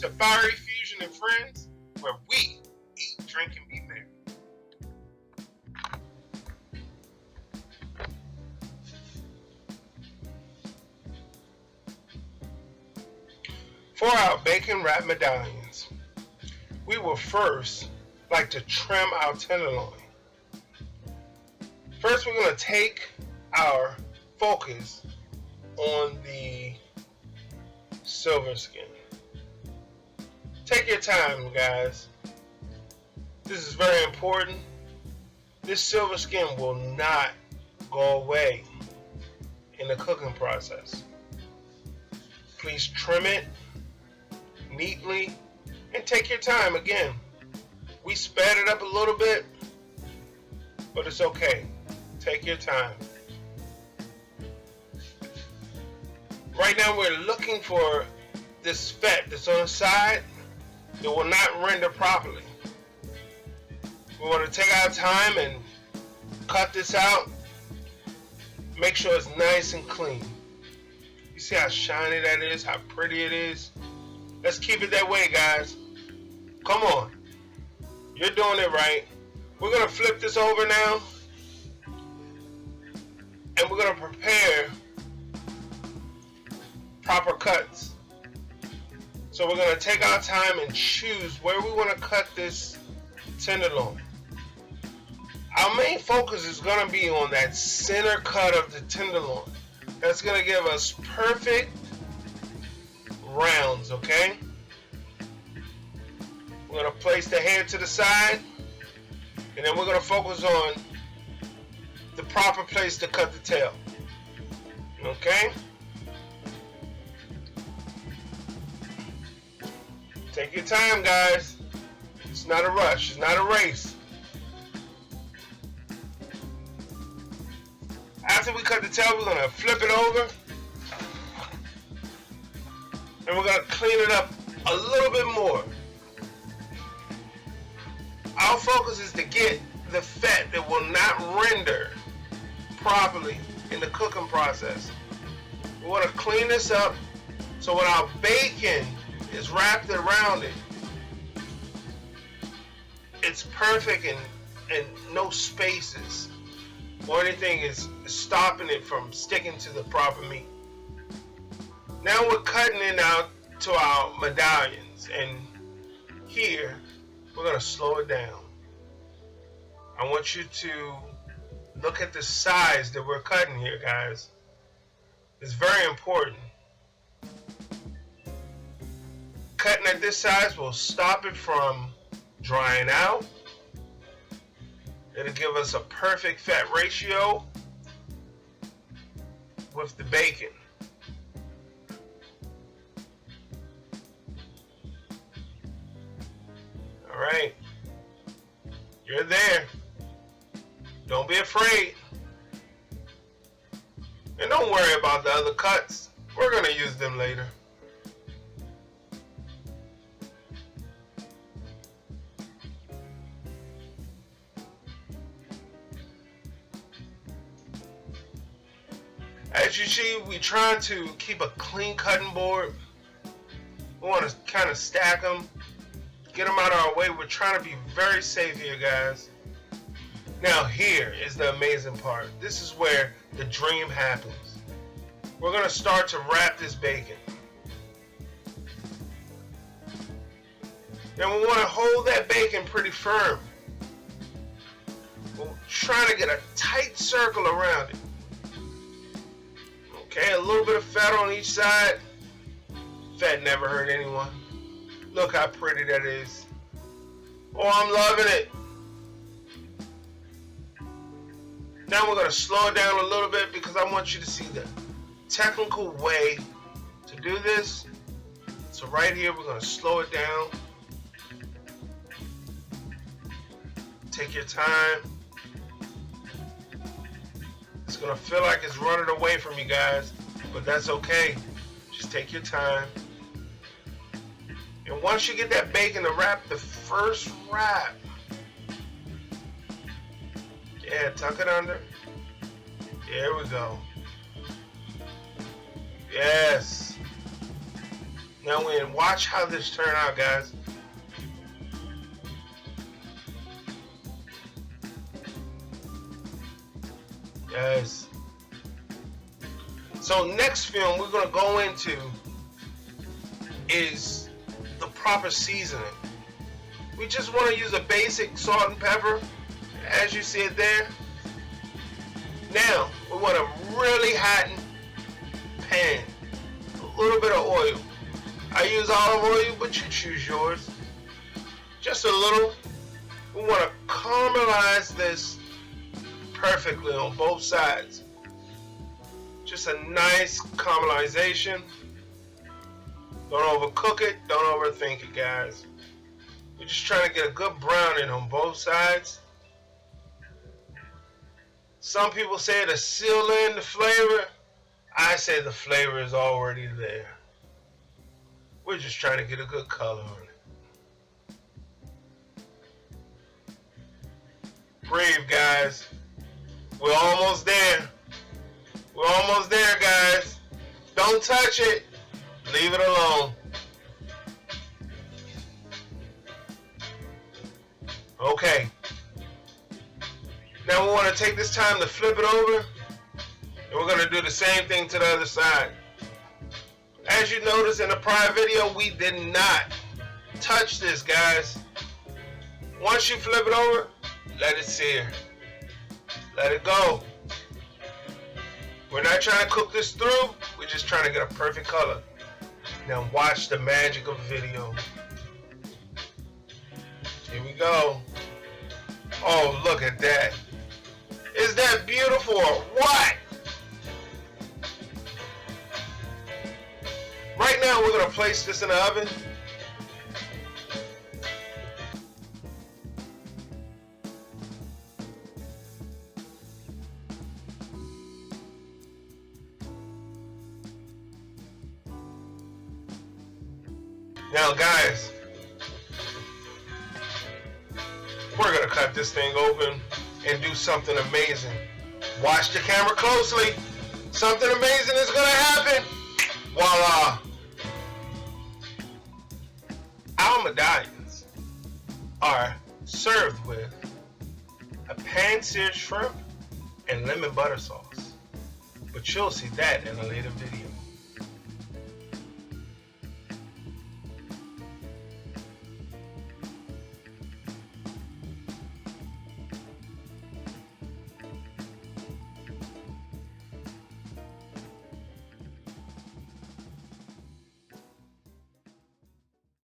to Fiery Fusion and Friends, where we eat, drink, and be merry. For our bacon wrapped medallions, we will first like to trim our tenderloin. First, we're going to take our focus on the silver skin. Take your time, guys. This is very important. This silver skin will not go away in the cooking process. Please trim it neatly and take your time. Again, we sped it up a little bit, but it's okay. Take your time. Right now we're looking for this fat that's on the side that will not render properly. We want to take our time and cut this out. Make sure it's nice and clean. You see how shiny that is, how pretty it is? Let's keep it that way, guys. Come on. You're doing it right. We're going to flip this over now. And we're going to prepare proper cuts. So we're going to take our time and choose where we want to cut this tenderloin. Our main focus is going to be on that center cut of the tenderloin. That's going to give us perfect rounds, okay? We're going to place the head to the side, and then we're going to focus on the proper place to cut the tail, okay? Take your time, guys. It's not a rush. It's not a race. After we cut the tail, we're going to flip it over, and we're going to clean it up a little bit more. Our focus is to get the fat that will not render properly in the cooking process. We want to clean this up so when our bacon is wrapped around it, it's perfect and no spaces or anything is stopping it from sticking to the proper meat. Now we're cutting it out to our medallions, and here we're going to slow it down. I want you to look at the size that we're cutting here, guys. It's very important. Cutting at this size will stop it from drying out. It'll give us a perfect fat ratio with the bacon. All right, you're there. Don't be afraid. And don't worry about the other cuts. We're going to use them later. As you see, we're trying to keep a clean cutting board. We want to kind of stack them, get them out of our way. We're trying to be very safe here, guys. Now here is the amazing part. This is where the dream happens. We're going to start to wrap this bacon. Now we want to hold that bacon pretty firm. We're trying to get a tight circle around it. Okay, a little bit of fat on each side. Fat never hurt anyone. Look how pretty that is. Oh, I'm loving it. Now we're going to slow it down a little bit because I want you to see the technical way to do this. So right here, we're going to slow it down. Take your time. It's going to feel like it's running away from you guys, but that's okay. Just take your time. And once you get that bacon to wrap, the first wrap, yeah, tuck it under. There we go. Yes. Now watch how this turn out, guys. Yes. So next film we're gonna go into is the proper seasoning. We just want to use a basic salt and pepper, as you see it there. Now we want a really hot pan, a little bit of oil. I use olive oil, but you choose yours. Just a little. We want to caramelize this perfectly on both sides. Just a nice caramelization. Don't overcook it, don't overthink it, guys. We're just trying to get a good browning on both sides. Some people say to seal in the flavor. I say the flavor is already there. We're just trying to get a good color on it. Breathe, guys. We're almost there. We're almost there, guys. Don't touch it. Leave it alone. Okay. Now we want to take this time to flip it over. And we're going to do the same thing to the other side. As you noticed in the prior video, we did not touch this, guys. Once you flip it over, let it sear. Let it go. We're not trying to cook this through. We're just trying to get a perfect color. Now watch the magic of video. Here we go. Oh, look at that. Is that beautiful or what? Right now we're going to place this in the oven. Now guys, we're going to cut this thing open and do something amazing. Watch the camera closely. Something amazing is going to happen. Voila. Our medallions are served with a pan-seared shrimp and lemon butter sauce. But you'll see that in a later video.